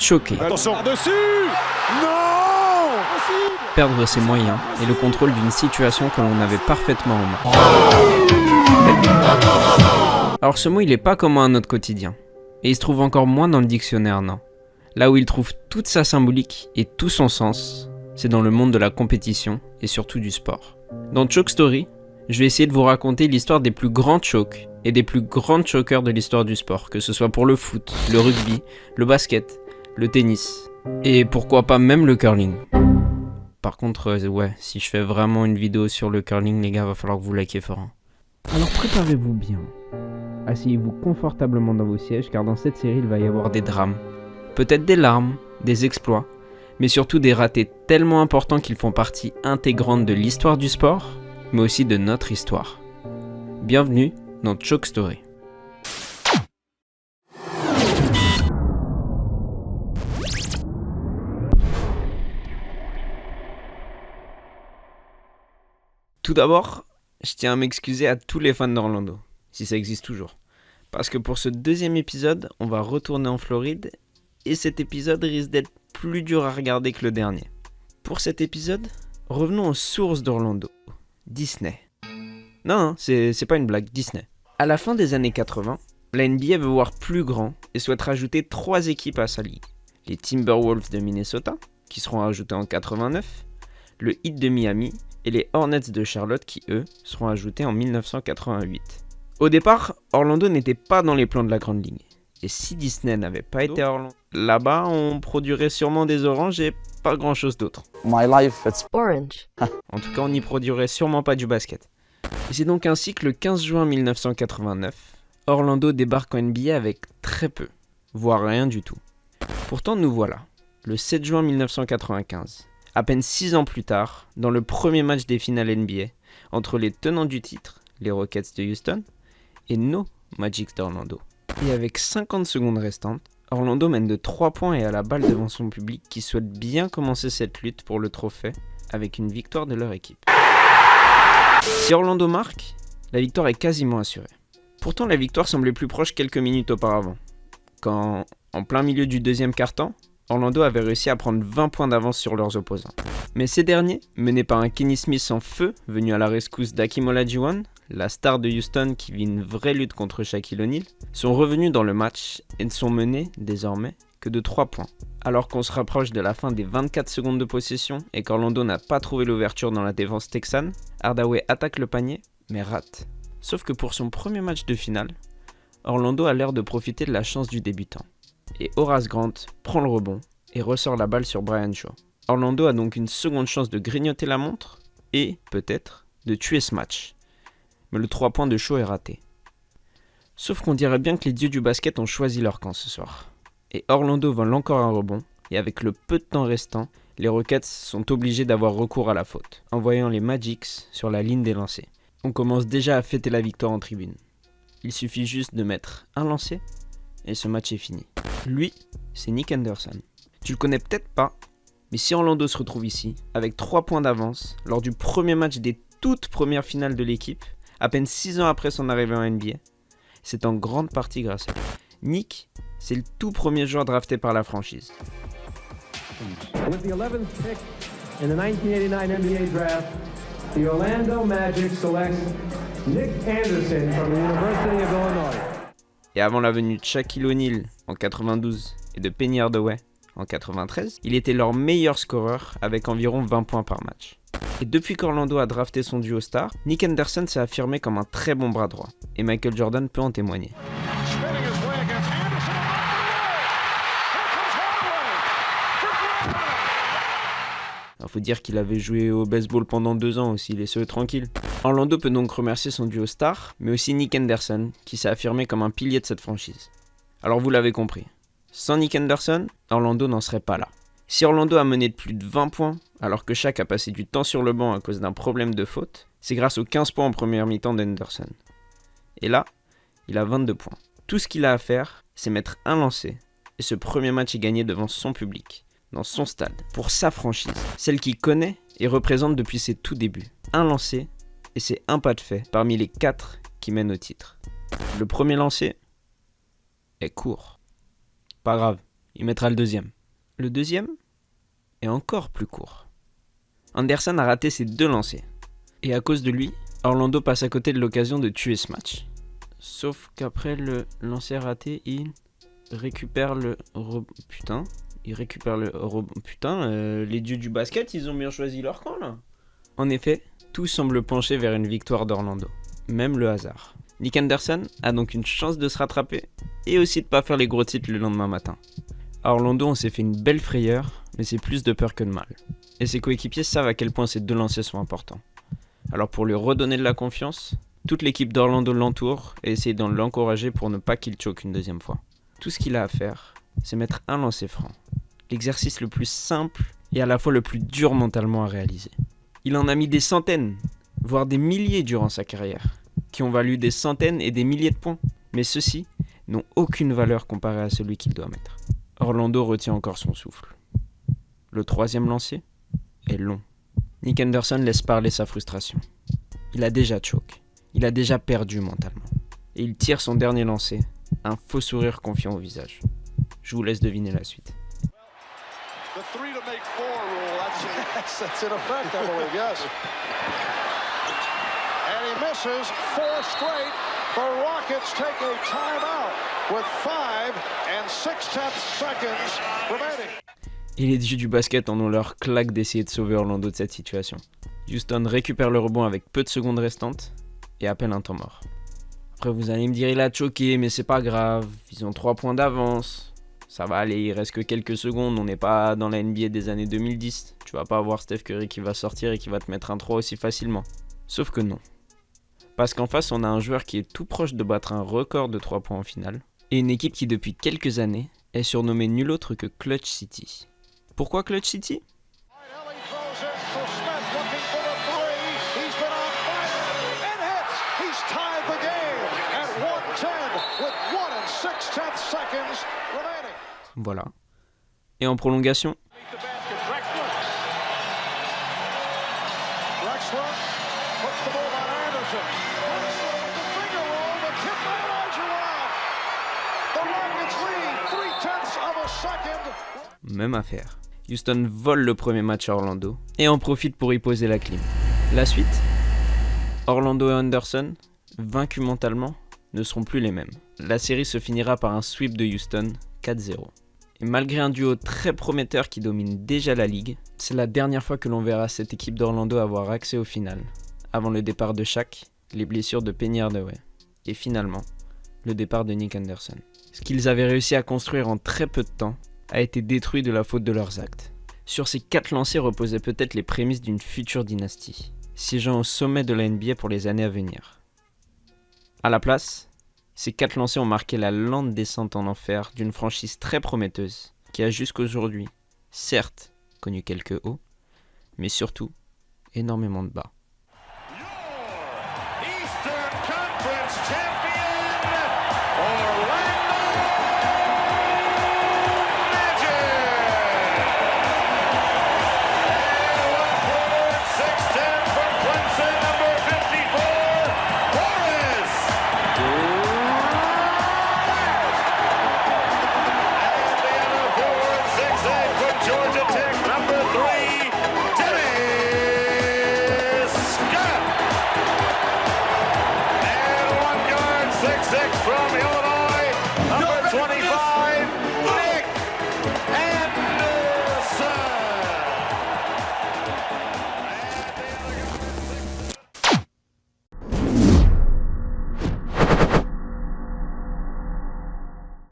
choqué. Attention, dessus. Non. Perdre ses moyens et le contrôle d'une situation que l'on avait parfaitement en main. Alors ce mot il est pas commun à notre quotidien. Et il se trouve encore moins dans le dictionnaire, non. Là où il trouve toute sa symbolique et tout son sens, c'est dans le monde de la compétition et surtout du sport. Dans Choke Story, je vais essayer de vous raconter l'histoire des plus grands chokes et des plus grandes chokers de l'histoire du sport, que ce soit pour le foot, le rugby, le basket, le tennis et pourquoi pas même le curling. Par contre, si je fais vraiment une vidéo sur le curling, les gars, va falloir que vous likiez fort. Alors préparez-vous bien. Asseyez-vous confortablement dans vos sièges car dans cette série, il va y avoir des drames. Peut-être des larmes, des exploits, mais surtout des ratés tellement importants qu'ils font partie intégrante de l'histoire du sport, mais aussi de notre histoire. Bienvenue dans Choke Story. Tout d'abord, je tiens à m'excuser à tous les fans d'Orlando, si ça existe toujours. Parce que pour ce deuxième épisode, on va retourner en Floride et cet épisode risque d'être plus dur à regarder que le dernier. Pour cet épisode, revenons aux sources d'Orlando, Disney. Non, c'est pas une blague, Disney. À la fin des années 80, la NBA veut voir plus grand et souhaite rajouter 3 équipes à sa ligue. Les Timberwolves de Minnesota, qui seront ajoutés en 89, le Heat de Miami et les Hornets de Charlotte qui, eux, seront ajoutés en 1988. Au départ, Orlando n'était pas dans les plans de la Grande Ligue. Et si Disney n'avait pas été à Orlando, là-bas, on produirait sûrement des oranges et pas grand-chose d'autre. My life, it's orange. En tout cas, on n'y produirait sûrement pas du basket. Et c'est donc ainsi que le 15 juin 1989, Orlando débarque en NBA avec très peu, voire rien du tout. Pourtant, nous voilà, le 7 juin 1995. À peine 6 ans plus tard, dans le premier match des finales NBA, entre les tenants du titre, les Rockets de Houston, et nos Magic d'Orlando. Et avec 50 secondes restantes, Orlando mène de 3 points et a la balle devant son public qui souhaite bien commencer cette lutte pour le trophée avec une victoire de leur équipe. Si Orlando marque, la victoire est quasiment assurée. Pourtant, la victoire semblait plus proche quelques minutes auparavant, quand, en plein milieu du deuxième quart-temps, Orlando avait réussi à prendre 20 points d'avance sur leurs opposants. Mais ces derniers, menés par un Kenny Smith en feu, venu à la rescousse d'Hakeem Olajuwon, la star de Houston qui vit une vraie lutte contre Shaquille O'Neal, sont revenus dans le match et ne sont menés, désormais, que de 3 points. Alors qu'on se rapproche de la fin des 24 secondes de possession et qu'Orlando n'a pas trouvé l'ouverture dans la défense texane, Hardaway attaque le panier, mais rate. Sauf que pour son premier match de finale, Orlando a l'air de profiter de la chance du débutant. Et Horace Grant prend le rebond et ressort la balle sur Brian Shaw. Orlando a donc une seconde chance de grignoter la montre et, peut-être, de tuer ce match. Mais le 3 points de Shaw est raté. Sauf qu'on dirait bien que les dieux du basket ont choisi leur camp ce soir. Et Orlando vole encore un rebond, et avec le peu de temps restant, les Rockets sont obligés d'avoir recours à la faute, envoyant les Magics sur la ligne des lancers. On commence déjà à fêter la victoire en tribune. Il suffit juste de mettre un lancer, et ce match est fini. Lui, c'est Nick Anderson. Tu le connais peut-être pas, mais si Orlando se retrouve ici, avec 3 points d'avance, lors du premier match des toutes premières finales de l'équipe, à peine 6 ans après son arrivée en NBA, c'est en grande partie grâce à lui. Nick, c'est le tout premier joueur drafté par la franchise. With the 11th pick in the 1989 NBA draft, the Orlando Magic selects Nick Anderson from the University of Illinois. Et avant la venue de Shaquille O'Neal en 92 et de Penny Hardaway en 93, il était leur meilleur scoreur avec environ 20 points par match. Et depuis qu'Orlando a drafté son duo star, Nick Anderson s'est affirmé comme un très bon bras droit. Et Michael Jordan peut en témoigner. Il faut dire qu'il avait joué au baseball pendant 2 ans aussi, laissez-le tranquille. Orlando peut donc remercier son duo star, mais aussi Nick Anderson, qui s'est affirmé comme un pilier de cette franchise. Alors vous l'avez compris, sans Nick Anderson, Orlando n'en serait pas là. Si Orlando a mené de plus de 20 points, alors que Shaq a passé du temps sur le banc à cause d'un problème de faute, c'est grâce aux 15 points en première mi-temps d'Anderson. Et là, il a 22 points. Tout ce qu'il a à faire, c'est mettre un lancer, et ce premier match est gagné devant son public, dans son stade, pour sa franchise, celle qu'il connaît et représente depuis ses tout débuts. Un lancer, et c'est un pas de fait parmi les 4 qui mènent au titre. Le premier lancer est court. Pas grave, Il mettra le deuxième. Le deuxième est encore plus court. Anderson a raté ses 2 lancers. Et à cause de lui, Orlando passe à côté de l'occasion de tuer ce match. Sauf qu'après le lancer raté, il récupère le les dieux du basket, ils ont bien choisi leur camp là. En effet, tout semble pencher vers une victoire d'Orlando, même le hasard. Nick Anderson a donc une chance de se rattraper et aussi de pas faire les gros titres le lendemain matin. À Orlando, on s'est fait une belle frayeur, mais c'est plus de peur que de mal. Et ses coéquipiers savent à quel point ces 2 lancers sont importants. Alors pour lui redonner de la confiance, toute l'équipe d'Orlando l'entoure et essaye de l'encourager pour ne pas qu'il choque une deuxième fois. Tout ce qu'il a à faire, c'est mettre un lancer franc. L'exercice le plus simple et à la fois le plus dur mentalement à réaliser. Il en a mis des centaines, voire des milliers durant sa carrière, qui ont valu des centaines et des milliers de points. Mais ceux-ci n'ont aucune valeur comparée à celui qu'il doit mettre. Orlando retient encore son souffle. Le 3e lancer est long. Nick Anderson laisse parler sa frustration. Il a déjà choke. Il a déjà perdu mentalement. Et il tire son dernier lancer, un faux sourire confiant au visage. Je vous laisse deviner la suite. The 3 to make 4 rule, that's in effect, I believe, yes. And he misses 4 straight. The Rockets take a timeout with 5 6/10 seconds remaining. Et les dieux du basket en ont leur claque d'essayer de sauver Orlando de cette situation. Houston récupère le rebond avec peu de secondes restantes et appelle un temps mort. Après vous allez me dire il a choqué mais c'est pas grave, ils ont 3 points d'avance. Ça va aller, il reste que quelques secondes, on n'est pas dans la NBA des années 2010. Tu vas pas avoir Steph Curry qui va sortir et qui va te mettre un 3 aussi facilement. Sauf que non. Parce qu'en face on a un joueur qui est tout proche de battre un record de 3 points en finale. Et une équipe qui depuis quelques années est surnommée nul autre que Clutch City. Pourquoi Clutch City ? Voilà. Et en prolongation, même affaire. Houston vole le premier match à Orlando et en profite pour y poser la clim. La suite, Orlando et Anderson, vaincus mentalement, ne seront plus les mêmes. La série se finira par un sweep de Houston, 4-0. Et malgré un duo très prometteur qui domine déjà la ligue, c'est la dernière fois que l'on verra cette équipe d'Orlando avoir accès au final, avant le départ de Shaq, les blessures de Penny Hardaway, et finalement, le départ de Nick Anderson. Ce qu'ils avaient réussi à construire en très peu de temps a été détruit de la faute de leurs actes. Sur ces 4 lancers reposaient peut-être les prémices d'une future dynastie, siégeant au sommet de la NBA pour les années à venir. À la place, ces 4 lancers ont marqué la lente descente en enfer d'une franchise très prometteuse, qui a jusqu'aujourd'hui, certes, connu quelques hauts, mais surtout, énormément de bas.